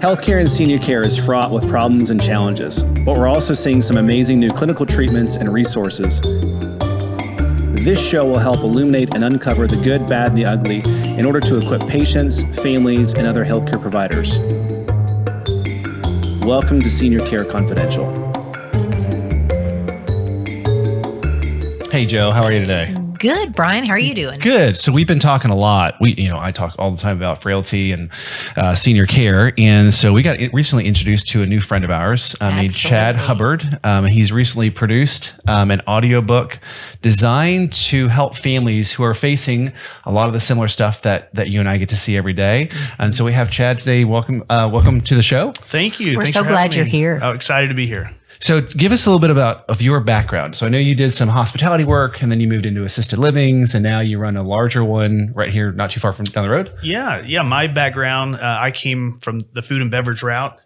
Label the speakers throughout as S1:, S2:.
S1: Healthcare and senior care is fraught with problems and challenges, but we're also seeing some amazing new clinical treatments and resources. This show will help illuminate and uncover the good, bad, the ugly in order to equip patients, families, and other healthcare providers. Welcome to Senior Care Confidential.
S2: Hey, Joe, how are you today?
S3: Good, Brian. How are you doing?
S2: Good. So we've been talking a lot. I talk all the time about frailty and senior care, and so we got recently introduced to a new friend of ours named Chad Hubbard. He's recently produced an audiobook designed to help families who are facing a lot of the similar stuff that you and I get to see every day. And so we have Chad today. Welcome to the show.
S4: Thank you.
S3: We're so glad you're here.
S4: Oh, excited to be here.
S2: So give us a little bit of your background. So I know you did some hospitality work and then you moved into assisted livings and now you run a larger one right here, not too far from down the road.
S4: Yeah. My background, I came from the food and beverage route,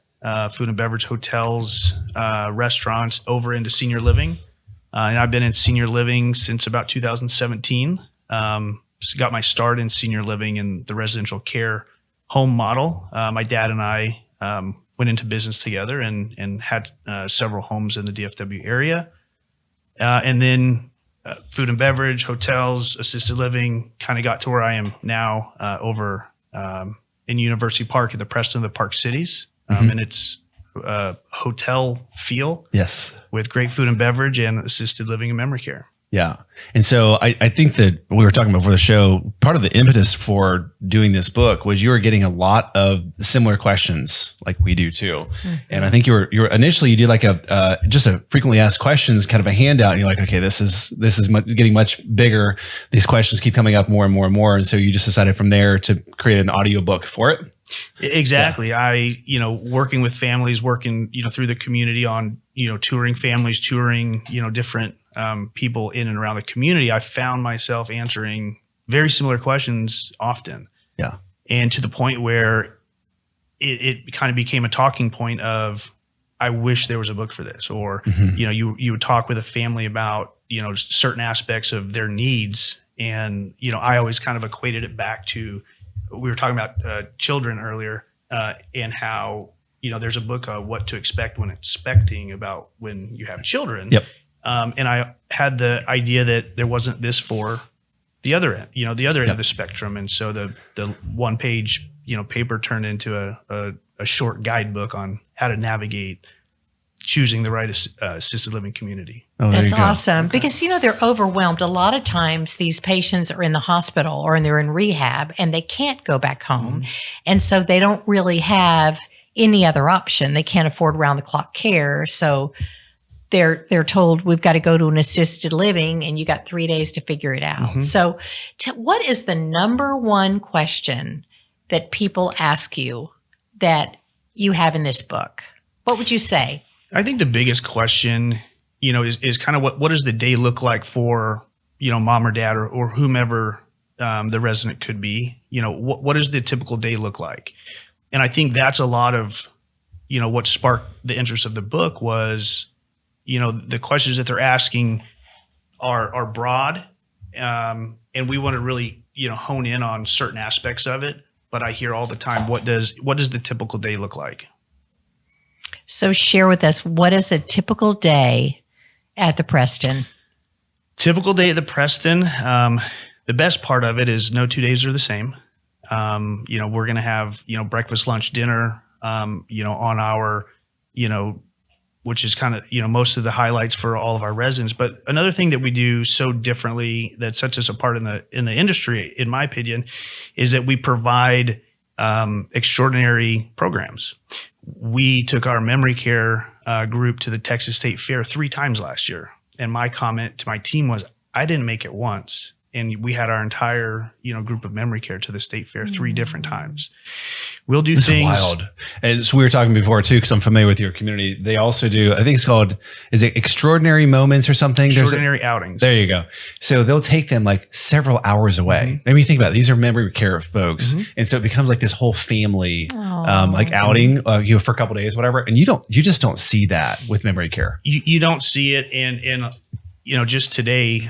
S4: food and beverage hotels, restaurants over into senior living. And I've been in senior living since about 2017. Got my start in senior living in the residential care home model. My dad and I, went into business together and had several homes in the DFW area. And then food and beverage, hotels, assisted living, kind of got to where I am now over in University Park at the Preston of the Park Cities. And it's hotel feel.
S2: Yes.
S4: With great food and beverage and assisted living and memory care.
S2: Yeah. And so I think that we were talking about before the show, part of the impetus for doing this book was you were getting a lot of similar questions like we do too. Mm-hmm. And I think you were initially you did like just a frequently asked questions kind of a handout and you're like, okay, this is getting much bigger. These questions keep coming up more and more and more. And so you just decided from there to create an audiobook for it.
S4: Exactly. Yeah. I, working with families, working, through the community on, touring families, touring, different people in and around the community, I found myself answering very similar questions often.
S2: Yeah. And
S4: to the point where it kind of became a talking point of, I wish there was a book for this, or, you would talk with a family about, certain aspects of their needs. And, I always kind of equated it back to, we were talking about children earlier and how, there's a book, What to Expect When Expecting, about when you have children.
S2: Yep.
S4: And I had the idea that there wasn't this for the other end, the other end of the spectrum. And so the one page, paper turned into a short guidebook on how to navigate choosing the right assisted living community.
S3: Oh, that's awesome. Okay. Because, they're overwhelmed. A lot of times these patients are in the hospital or they're in rehab and they can't go back home. Mm-hmm. And so they don't really have any other option. They can't afford round the clock care. So they're told, we've got to go to an assisted living and you got 3 days to figure it out. Mm-hmm. So what is the number one question that people ask you that you have in this book? What would you say?
S4: I think the biggest question, is kind of what does the day look like for, mom or dad or whomever the resident could be? What does the typical day look like? And I think that's a lot of, what sparked the interest of the book was, the questions that they're asking are broad, and we want to really, hone in on certain aspects of it. But I hear all the time, what does the typical day look like?
S3: So share with us, what is a typical day at the Preston?
S4: Typical day at the Preston. The best part of it is no 2 days are the same. We're going to have, breakfast, lunch, dinner, on our, which is kind of, most of the highlights for all of our residents. But another thing that we do so differently that sets us apart in the industry, in my opinion, is that we provide extraordinary programs. We took our memory care group to the Texas State Fair 3 times last year. And my comment to my team was, I didn't make it once. And we had our entire, group of memory care to the state fair 3 different times. We'll do things.
S2: Wild. And so we were talking before too, because I'm familiar with your community. They also do, I think it's called, is it Extraordinary Moments or something?
S4: Extraordinary outings.
S2: There you go. So they'll take them like several hours away. Mm-hmm. Maybe think about it. These are memory care folks. Mm-hmm. And so it becomes like this whole family, like outing, for a couple of days, whatever. And you just don't see that with memory care.
S4: You don't see it. And just today,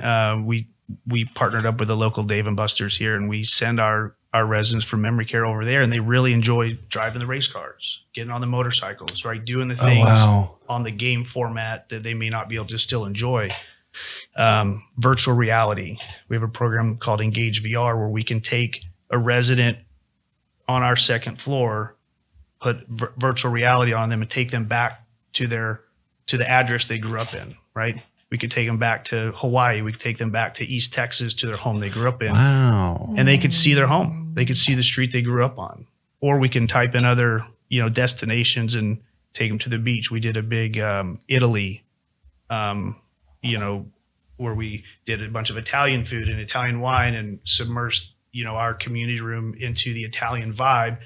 S4: we partnered up with the local Dave and Buster's here, and we send our our residents from memory care over there, and they really enjoy driving the race cars, getting on the motorcycles, right, doing the things on the game format that they may not be able to still enjoy. Virtual reality. We have a program called Engage VR where we can take a resident on our second floor, put virtual reality on them, and take them back to the address they grew up in, right? We could take them back to Hawaii. We could take them back to East Texas, to their home they grew up in.
S2: Wow.
S4: And they could see their home. They could see the street they grew up on. Or we can type in other, destinations and take them to the beach. We did a big Italy, where we did a bunch of Italian food and Italian wine and submersed, our community room into the Italian vibe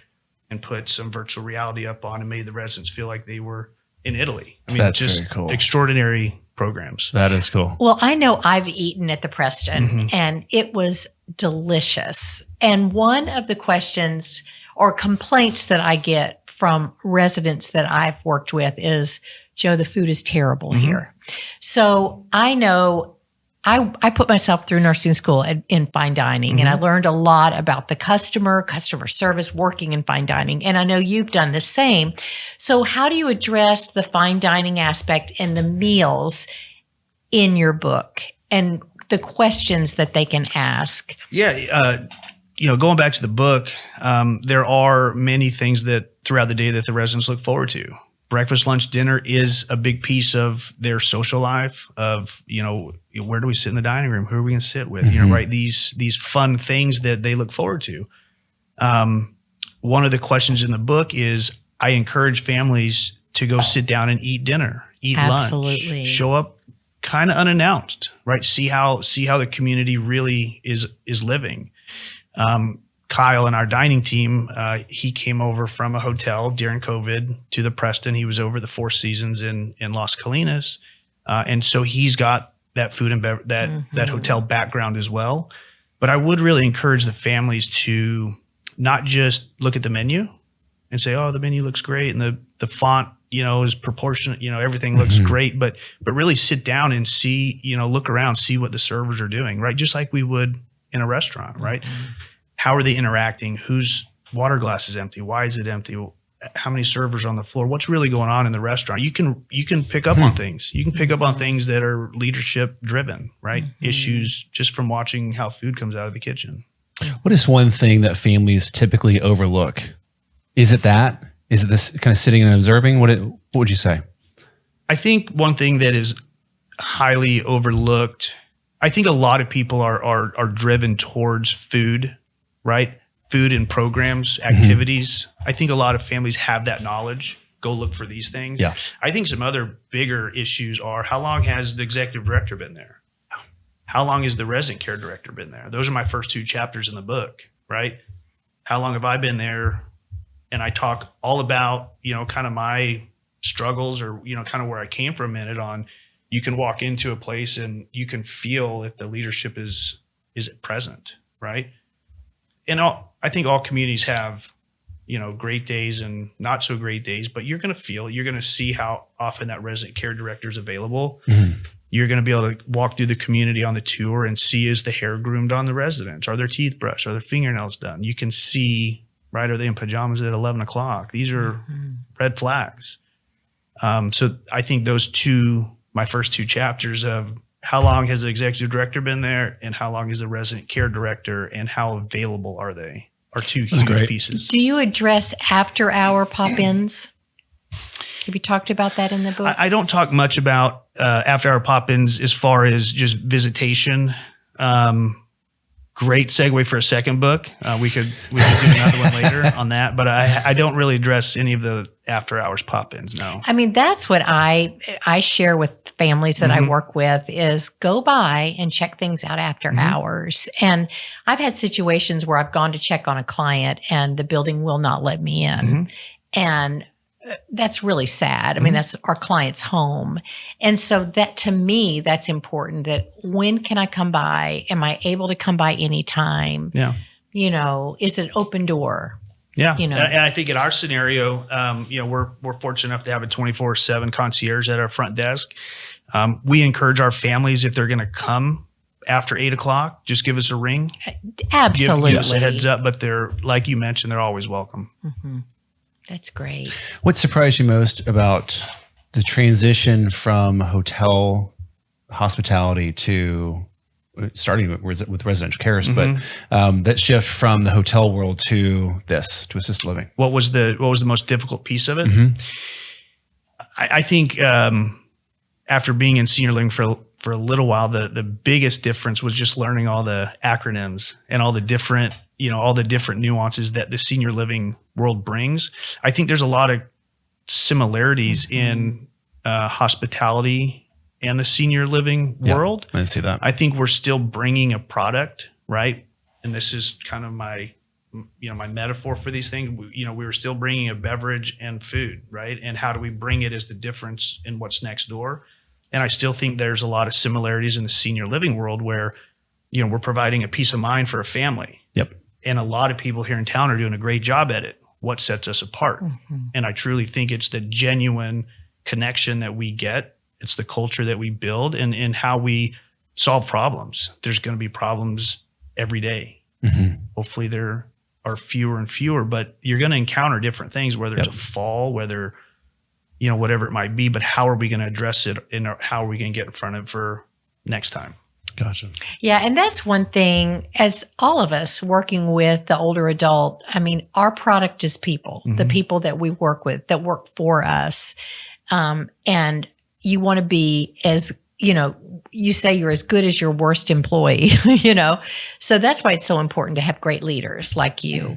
S4: and put some virtual reality up on and made the residents feel like they were in Italy. I mean,
S2: That's
S4: just
S2: very cool.
S4: Extraordinary programs.
S2: That is cool.
S3: Well, I know I've eaten at the Preston and it was delicious. And one of the questions or complaints that I get from residents that I've worked with is, Joe, the food is terrible here. So I know I put myself through nursing school in fine dining, and I learned a lot about the customer service, working in fine dining. And I know you've done the same. So how do you address the fine dining aspect and the meals in your book and the questions that they can ask?
S4: Yeah. Going back to the book, there are many things that throughout the day that the residents look forward to. Breakfast, lunch, dinner is a big piece of their social life of, where do we sit in the dining room? Who are we going to sit with? Right? These fun things that they look forward to. One of the questions in the book is I encourage families to go sit down and eat dinner, eat lunch, show up kind of unannounced, right? See how the community really is living. Kyle and our dining team, he came over from a hotel during COVID to the Preston. He was over the Four Seasons in Las Colinas. And so he's got that food and that hotel background as well. But I would really encourage the families to not just look at the menu and say, oh, the menu looks great. And the font, is proportionate, everything looks great, but really sit down and see, look around, see what the servers are doing, right? Just like we would in a restaurant, right? How are they interacting? Whose water glass is empty? Why is it empty? How many servers are on the floor? What's really going on in the restaurant? You can pick up on things. You can pick up on things that are leadership driven, right? Issues just from watching how food comes out of the kitchen.
S2: What is one thing that families typically overlook? Is it that? Is it this kind of sitting and observing? What would you say?
S4: I think one thing that is highly overlooked, I think a lot of people are driven towards food, right? Food and programs, activities. I think a lot of families have that knowledge. Go look for these things.
S2: Yeah.
S4: I think some other bigger issues are how long has the executive director been there? How long has the resident care director been there? Those are my first two chapters in the book, right? How long have I been there? And I talk all about, kind of my struggles or, kind of where I came from in it on, you can walk into a place and you can feel if the leadership is present, right? And I think all communities have, great days and not so great days, but you're going to see how often that resident care director is available. You're going to be able to walk through the community on the tour and see, is the hair groomed on the residents? Are their teeth brushed? Are their fingernails done? You can see, right? Are they in pajamas at 11 o'clock? These are red flags. So I think my first two chapters of how long has the executive director been there and how long is the resident care director and how available are they are two huge pieces.
S3: Do you address after hour pop-ins? Have you talked about that in the book?
S4: I don't talk much about after hour pop-ins as far as just visitation. Great segue for a second book. We could do another one later on that, but I don't really address any of the after hours pop-ins. No.
S3: I mean, that's what I share with families that I work with is go by and check things out after hours. And I've had situations where I've gone to check on a client and the building will not let me in. And that's really sad. I mean, that's our client's home. And so that, to me, that's important, that when can I come by? Am I able to come by anytime?
S4: Yeah.
S3: Is it open door?
S4: Yeah. And I think in our scenario, we're fortunate enough to have a 24/7 concierge at our front desk. We encourage our families, if they're going to come after 8:00, just give us a ring.
S3: Absolutely.
S4: Give us a heads up. But they're, like you mentioned, they're always welcome.
S3: That's great.
S2: What surprised you most about the transition from hotel hospitality to starting with residential cares, but that shift from the hotel world to assisted living?
S4: What was the most difficult piece of it? I think after being in senior living for a little while, the biggest difference was just learning all the acronyms and all the different nuances that the senior living world brings. I think there's a lot of similarities in hospitality and the senior living world.
S2: I see that.
S4: I think we're still bringing a product, right? And this is kind of my metaphor for these things. We were still bringing a beverage and food, right? And how do we bring it as the difference in what's next door? And I still think there's a lot of similarities in the senior living world where, we're providing a peace of mind for a family.
S2: Yep.
S4: And a lot of people here in town are doing a great job at it. What sets us apart? And I truly think it's the genuine connection that we get. It's the culture that we build and how we solve problems. There's going to be problems every day. Hopefully there are fewer and fewer, but you're going to encounter different things, whether it's a fall, whether, whatever it might be, but how are we going to address it and how are we going to get in front of it for next time?
S2: Gotcha.
S3: Yeah. And that's one thing, as all of us working with the older adult, I mean, our product is people, the people that we work with, that work for us. And you want to be as, you say you're as good as your worst employee, So that's why it's so important to have great leaders like you.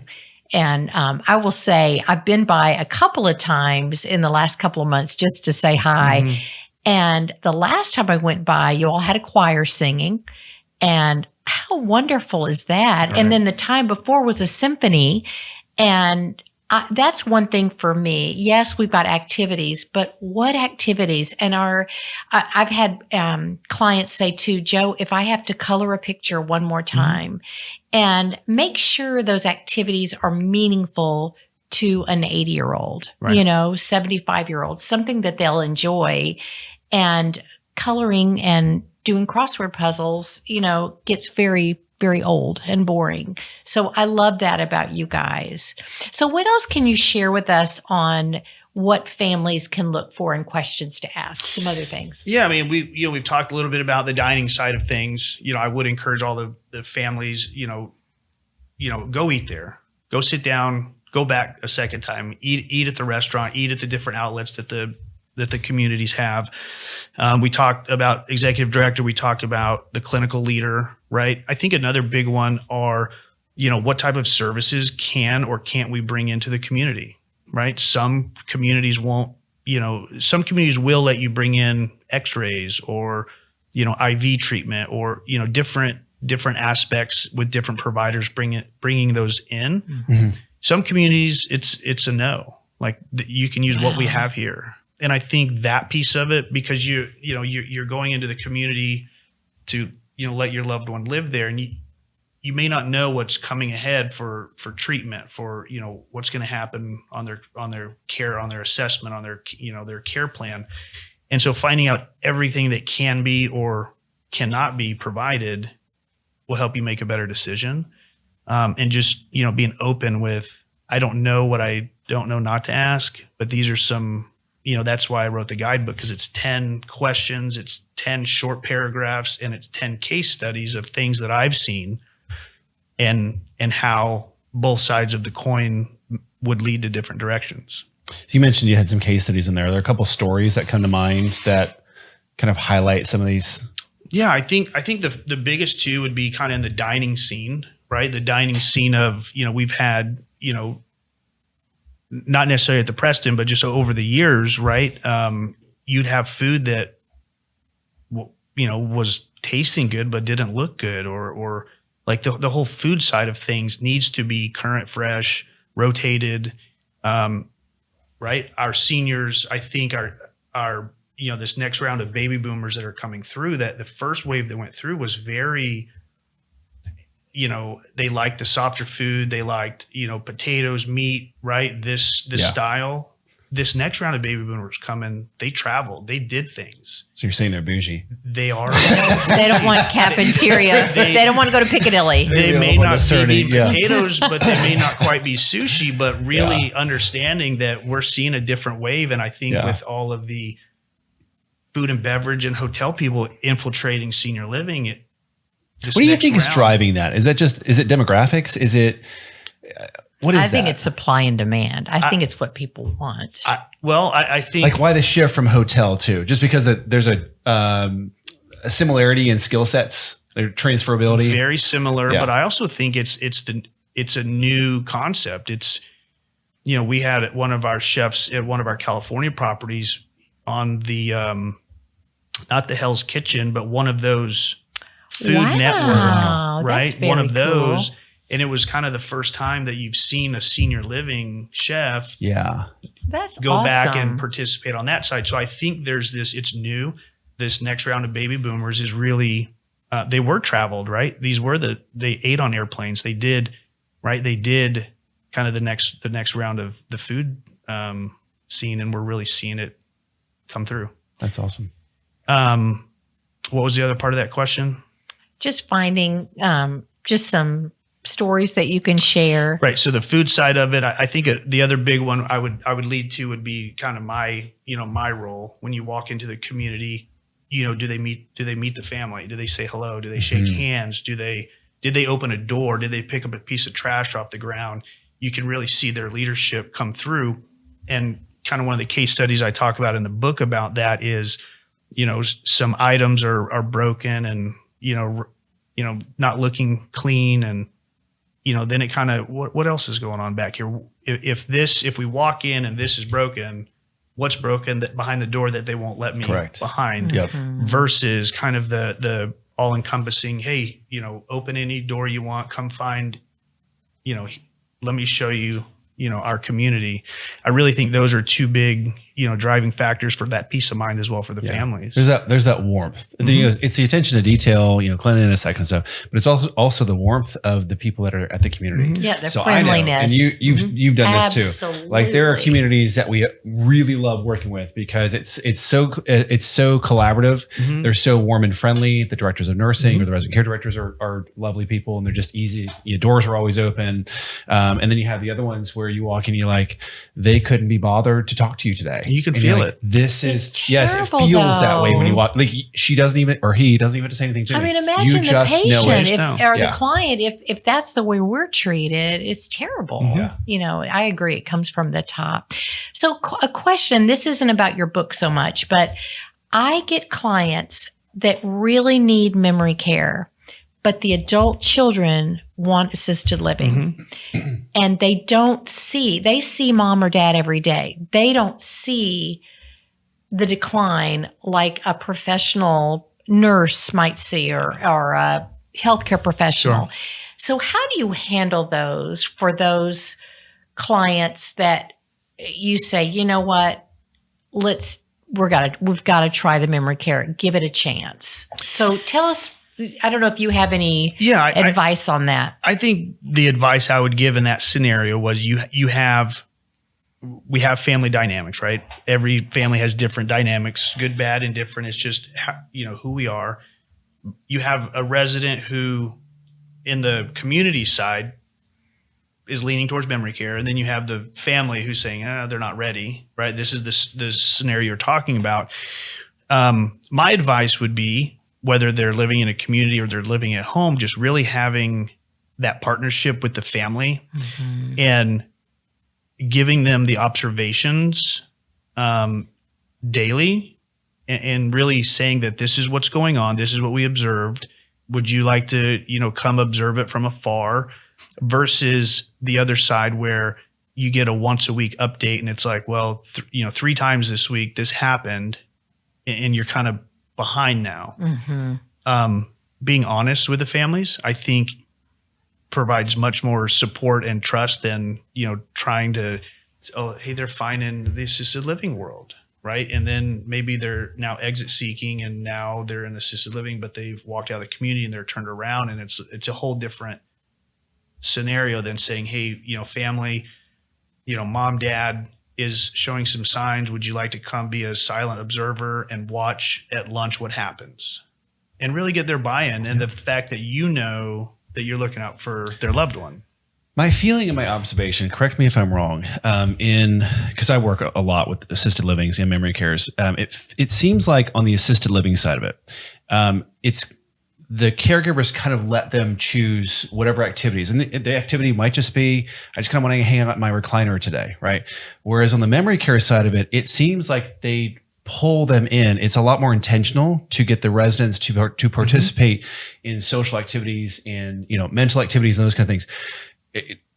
S3: And I will say I've been by a couple of times in the last couple of months just to say hi. And the last time I went by, you all had a choir singing. And how wonderful is that? Right. And then the time before was a symphony. And that's one thing for me. Yes, we've got activities, but what activities? And I've had clients say too, Joe, if I have to color a picture one more time, and make sure those activities are meaningful to an 80-year-old, 75-year-old, something that they'll enjoy. And coloring and doing crossword puzzles, gets very, very old and boring. So I love that about you guys. So what else can you share with us on what families can look for and questions to ask? Some other things.
S4: Yeah, I mean, we've talked a little bit about the dining side of things. I would encourage all the families, go eat there, go sit down, go back a second time, eat at the restaurant, eat at the different outlets that the communities have. We talked about executive director. We talked about the clinical leader, right? I think another big one are, what type of services can or can't we bring into the community, right? Some communities won't, some communities will let you bring in x-rays or, IV treatment or, different aspects with different providers bringing those in. Some communities, it's a no, like you can use what we have here. And I think that piece of it, because you're going into the community to let your loved one live there, and you may not know what's coming ahead for treatment, for what's going to happen on their care, on their assessment, on their care plan, and so finding out everything that can be or cannot be provided will help you make a better decision, and just being open with, I don't know what I don't know not to ask, but these are some. That's why I wrote the guidebook, because it's 10 questions, it's 10 short paragraphs, and it's 10 case studies of things that I've seen and how both sides of the coin would lead to different directions.
S2: So you mentioned you had some case studies in there. Are there a couple stories that come to mind that kind of highlight some of these?
S4: Yeah, I think the biggest two would be kind of in the dining scene, right? The dining scene of, we've had, not necessarily at the Preston, but just over the years, right? You'd have food that, was tasting good, but didn't look good, or like the whole food side of things needs to be current, fresh, rotated, right? Our seniors, I think are this next round of baby boomers that are coming through, that the first wave that went through was very, they liked the softer food. They liked, potatoes, meat, right? This style. this next round of baby boomers coming, they traveled, they did things.
S2: So you're saying they're bougie.
S4: They are.
S3: They don't want cafeteria. They don't want to go to Piccadilly.
S4: They
S2: Maybe
S4: may
S2: a
S4: not
S2: little
S4: be
S2: discerning, yeah.
S4: potatoes, but they may not quite be sushi, but really understanding that we're seeing a different wave. And I think with all of the food and beverage and hotel people infiltrating senior living,
S2: What do you think is driving that? Is it demographics? Is it, what is that?
S3: I think it's supply and demand. I think it's what people want.
S4: I think
S2: Like why the shift from hotel to, just because there's a similarity in skill sets, their transferability.
S4: very similar, but I also think it's a new concept. It's, we had one of our chefs at one of our California properties on the, not the Hell's Kitchen, but one of those Food Network, right?
S3: That's very
S4: One of those.
S3: cool.
S4: And it was kind of the first time that you've seen a senior living chef
S3: That's
S4: go
S3: awesome.
S4: back and participate on that side. So I think it's new. This next round of baby boomers is really, they were traveled, right? They ate on airplanes. They did, right? They did kind of the next round of the food scene, and we're really seeing it come through.
S2: That's awesome.
S4: What was the other part of that question?
S3: Just finding just some stories that you can share.
S4: Right. So the food side of it, I think the other big one I would lead to would be kind of my role when you walk into the community. Do they meet the family? Do they say hello? Do they shake hands? Did they open a door? Did they pick up a piece of trash off the ground? You can really see their leadership come through. And kind of one of the case studies I talk about in the book about that is, some items are broken and, not looking clean. And, then it kind of, what else is going on back here? If we walk in and this is broken, what's broken that behind the door that they won't let me behind?
S2: Yep.
S4: Versus kind of the all encompassing, hey, open any door you want, come find, let me show you, our community. I really think those are two big, driving factors for that peace of mind as well for the families.
S2: There's that warmth. It's the attention to detail, cleanliness, that kind of stuff. But it's also the warmth of the people that are at the community.
S3: Yeah, the
S2: so I know,
S3: friendliness.
S2: and you've done this too.
S3: Absolutely.
S2: Like there are communities that we really love working with because it's so collaborative. They're so warm and friendly. The directors of nursing or the resident care directors are lovely people, and they're just easy. Doors are always open. And then you have the other ones where you walk in, you're like, they couldn't be bothered to talk to you today.
S4: You can
S2: And
S4: feel
S2: you're like,
S4: it.
S2: This
S3: It's
S2: is yes, it
S3: terrible,
S2: feels that way when you
S3: though.
S2: walk. Like she doesn't even, or he doesn't even have to say anything to
S3: I
S2: me.
S3: mean, imagine
S2: you
S3: the
S2: just know it.
S3: patient
S4: know.
S3: or
S2: Yeah.
S3: the client, if that's the way we're treated, it's terrible.
S2: Yeah.
S3: I agree. It comes from the top. So a question, this isn't about your book so much, but I get clients that really need memory care, but the adult children want assisted living. And they see mom or dad every day. They don't see the decline like a professional nurse might see or a healthcare professional.
S4: Sure.
S3: So how do you handle those for those clients that you say, you know what, we've got to try the memory care, give it a chance. So tell us, I don't know if you have any advice on that.
S4: I think the advice I would give in that scenario was we have family dynamics, right? Every family has different dynamics, good, bad, and different. It's just who we are. You have a resident who, in the community side, is leaning towards memory care, and then you have the family who's saying, they're not ready, right? This is the scenario you're talking about. My advice would be, whether they're living in a community or they're living at home, just really having that partnership with the family and giving them the observations daily and really saying that this is what's going on. This is what we observed. Would you like to, come observe it from afar, versus the other side where you get a once a week update and it's like, well, 3 times this week this happened and you're kind of behind now. Being honest with the families, I think, provides much more support and trust than, trying to, hey, they're fine in the assisted living world, right? And then maybe they're now exit seeking and now they're in assisted living, but they've walked out of the community and they're turned around, and it's a whole different scenario than saying, hey, family, mom, dad, is showing some signs. Would you like to come be a silent observer and watch at lunch what happens? And really get their buy-in and the fact that you know that you're looking out for their loved one.
S2: My feeling and my observation, correct me if I'm wrong, because I work a lot with assisted livings and memory cares, it seems like on the assisted living side of it, it's the caregivers kind of let them choose whatever activities. And the activity might just be, I just kind of want to hang out in my recliner today, right? Whereas on the memory care side of it, it seems like they pull them in. It's a lot more intentional to get the residents to participate in social activities and, mental activities and those kind of things.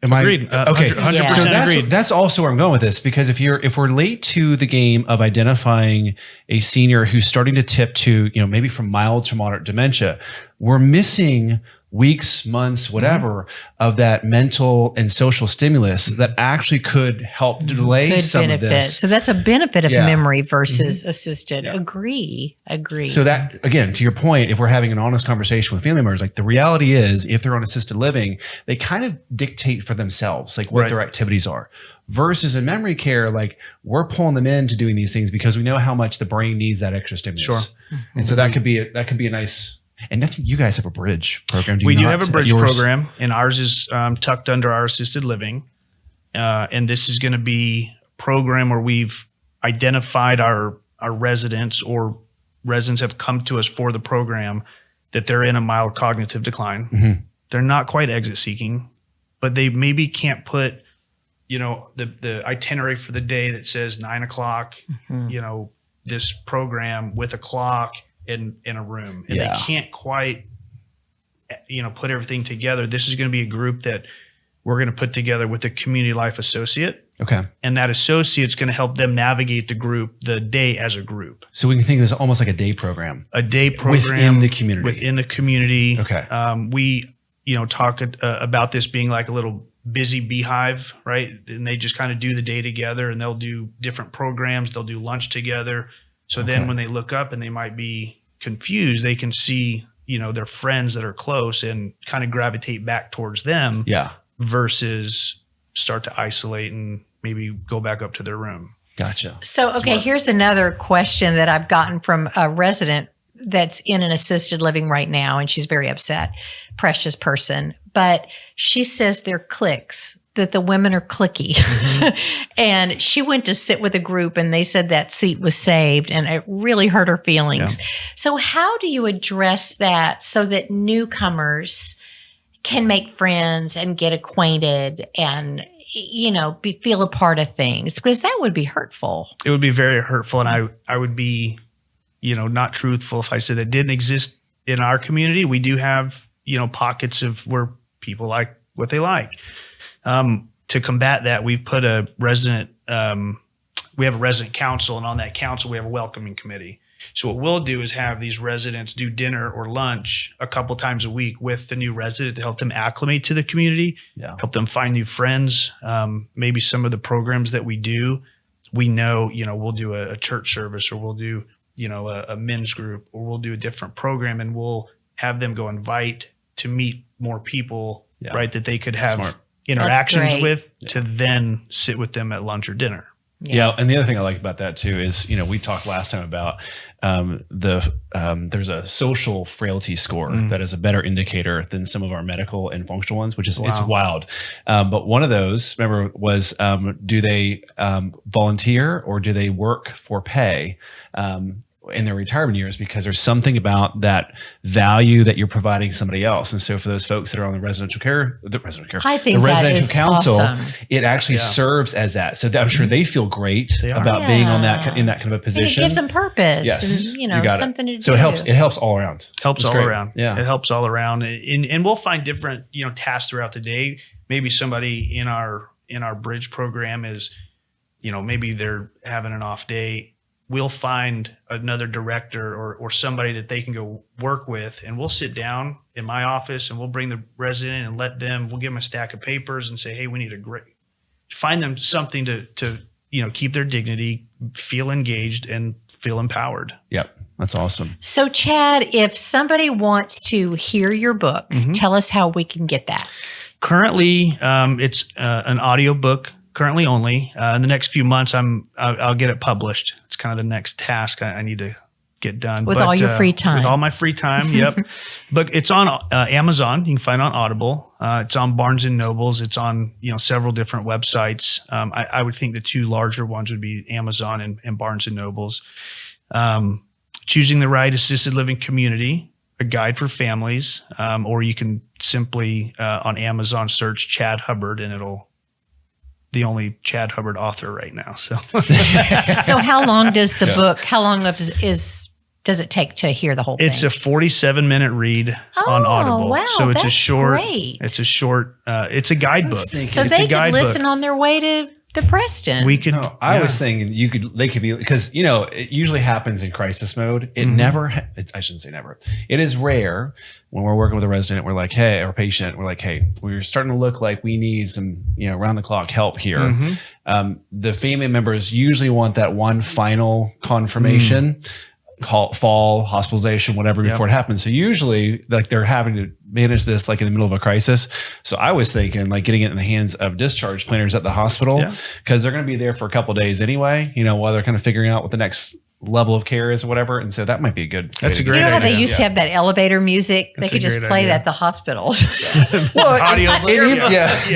S4: Agreed.
S2: Okay.
S4: 100%
S2: So
S4: agreed.
S2: that's also where I'm going with this, because if we're late to the game of identifying a senior who's starting to tip to, maybe from mild to moderate dementia, we're missing weeks, months, whatever of that mental and social stimulus that actually could help delay
S3: Could
S2: some
S3: benefit.
S2: of this.
S3: So that's a benefit of
S2: Yeah.
S3: memory versus assisted.
S2: Yeah.
S3: Agree.
S2: So that, again, to your point, if we're having an honest conversation with family members, like the reality is, if they're on assisted living, they kind of dictate for themselves, like what
S4: Right.
S2: their activities are. Versus in memory care, like we're pulling them into doing these things because we know how much the brain needs that extra stimulus.
S4: Sure.
S2: And so that could be a nice. And I think you guys have a bridge program.
S4: We do
S2: not?
S4: have a bridge
S2: Yours-
S4: program, and ours is tucked under our assisted living. And this is going to be a program where we've identified our residents, or residents have come to us for the program, that they're in a mild cognitive decline.
S2: Mhm.
S4: They're not quite exit seeking, but they maybe can't put, the itinerary for the day that says 9 o'clock, this program with a clock in a room, and
S2: Yeah.
S4: they can't quite, put everything together. This is going to be a group that we're going to put together with a community life associate,
S2: Okay.
S4: and that associate's going to help them navigate the day as a group.
S2: So we can think of it as almost like a day program
S4: A day program
S2: within the community.
S4: Within the community.
S2: Okay.
S4: We, talk about this being like a little busy beehive, right? And they just kind of do the day together, and they'll do different programs. They'll do lunch together. So then
S2: Okay.
S4: when they look up and they might be confused, they can see, their friends that are close and kind of gravitate back towards them
S2: Yeah.
S4: versus start to isolate and maybe go back up to their room.
S2: Gotcha.
S3: So, okay, here's another question that I've gotten from a resident that's in an assisted living right now, and she's very upset, precious person. But she says they're cliques, that the women are cliquey. And she went to sit with a group, and they said that seat was saved, and it really hurt her feelings. So how do you address that so that newcomers can make friends and get acquainted and feel a part of things? Because that would be hurtful.
S4: It would be very hurtful, and I would be, not truthful if I said that didn't exist in our community. We do have, pockets of where people like what they like. To combat that, we've put we have a resident council, and on that council, we have a welcoming committee. So what we'll do is have these residents do dinner or lunch a couple times a week with the new resident to help them acclimate to the community, help them find new friends. Maybe some of the programs that we do, we know, we'll do a church service, or we'll do, a men's group, or we'll do a different program, and we'll have them go invite to meet more people, right, that they could have
S2: Smart.
S4: interactions
S3: great.
S4: with to then sit with them at lunch or dinner.
S2: Yeah. And the other thing I like about that too is, we talked last time about there's a social frailty score that is a better indicator than some of our medical and functional ones, which is it's wild. But one of those, remember, was do they volunteer or do they work for pay? In their retirement years, because there's something about that value that you're providing somebody else. And so for those folks that are on the residential care,
S3: I think
S2: the
S3: that
S2: residential
S3: is
S2: council,
S3: awesome.
S2: it actually serves as that. So I'm sure they feel great
S4: They are.
S2: about being on that
S3: Yeah.
S2: in that kind of a
S3: And it
S2: position.
S3: gives them purpose.
S2: Yes,
S3: And,
S2: you got
S3: something to do.
S2: So it helps all around.
S4: Helps
S2: That's
S4: all
S2: great.
S4: around.
S2: Yeah.
S4: It helps all around. And we'll find different, tasks throughout the day. Maybe somebody in our bridge program is, maybe they're having an off day. We'll find another director or somebody that they can go work with, and we'll sit down in my office, and we'll bring the resident and we'll give them a stack of papers and say, hey, we need find them something to keep their dignity, feel engaged, and feel empowered.
S2: Yep. That's awesome.
S3: So, Chad, if somebody wants to hear your book, tell us how we can get that.
S4: Currently, it's an audiobook currently only. In the next few months, I'll get it published. It's kind of the next task I need to get done
S3: With all your free time.
S4: With all my free time, yep. But it's on Amazon. You can find it on Audible. It's on Barnes and Nobles. It's on several different websites. I would think the two larger ones would be Amazon and Barnes and Nobles. Choosing the Right Assisted Living Community, a guide for families, or you can simply on Amazon search Chad Hubbard, and it'll the only Chad Hubbard author right now. So,
S3: So how long does the book? How long does it take to hear the whole thing?
S4: it's a 47-minute read on Audible.
S3: Wow,
S4: so it's
S3: that's
S4: a short.
S3: great.
S4: It's a short. It's a guidebook.
S3: So
S4: it's
S3: they
S4: a
S3: could
S4: guidebook.
S3: listen on their way to the Preston.
S4: We could.
S2: No, I
S4: yeah.
S2: was thinking they could be, because it usually happens in crisis mode. It never, I shouldn't say never. It is rare when we're working with a resident, we're like, hey, or patient, we're like, hey, we're starting to look like we need some, round the clock help here. The family members usually want that one final confirmation, fall, hospitalization, whatever, before it happens. So usually like they're having to manage this like in the middle of a crisis. So I was thinking like getting it in the hands of discharge planners at the hospital, because they're going to be there for a couple of days anyway, while they're kind of figuring out what the next level of care is or whatever. And so that might be a good.
S4: That's a
S3: You
S4: great
S3: know how they
S4: idea.
S3: used to have that elevator music?
S4: That's
S3: They
S4: a
S3: could just
S4: great
S3: play it
S4: idea.
S3: at the hospital.
S2: Well,
S4: Audio.
S2: yeah.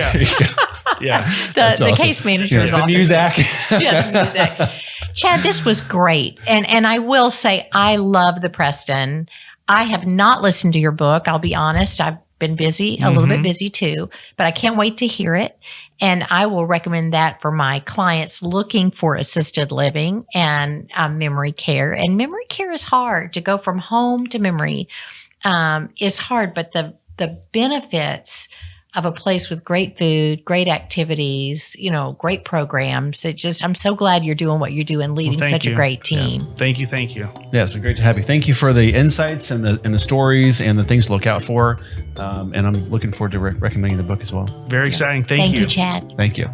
S4: Yeah.
S3: the
S2: awesome.
S3: case manager's
S2: The
S3: office.
S2: music.
S3: Yeah, the music. Chad, this was great. And I will say I love the Preston. I have not listened to your book. I'll be honest. I've been busy, a little bit busy too, but I can't wait to hear it. And I will recommend that for my clients looking for assisted living and memory care. And memory care is hard. To go from home to memory is hard, but the benefits of a place with great food, great activities, great programs. I'm so glad you're doing what you're doing, leading
S4: Thank
S3: such
S4: you.
S3: a great team.
S4: Yeah. Thank you.
S2: Yeah, it's been great to have you. Thank you for the insights and the stories and the things to look out for. And I'm looking forward to recommending the book as well.
S4: Very exciting. Thank
S3: Thank
S4: you.
S3: you, Chad.
S2: Thank you.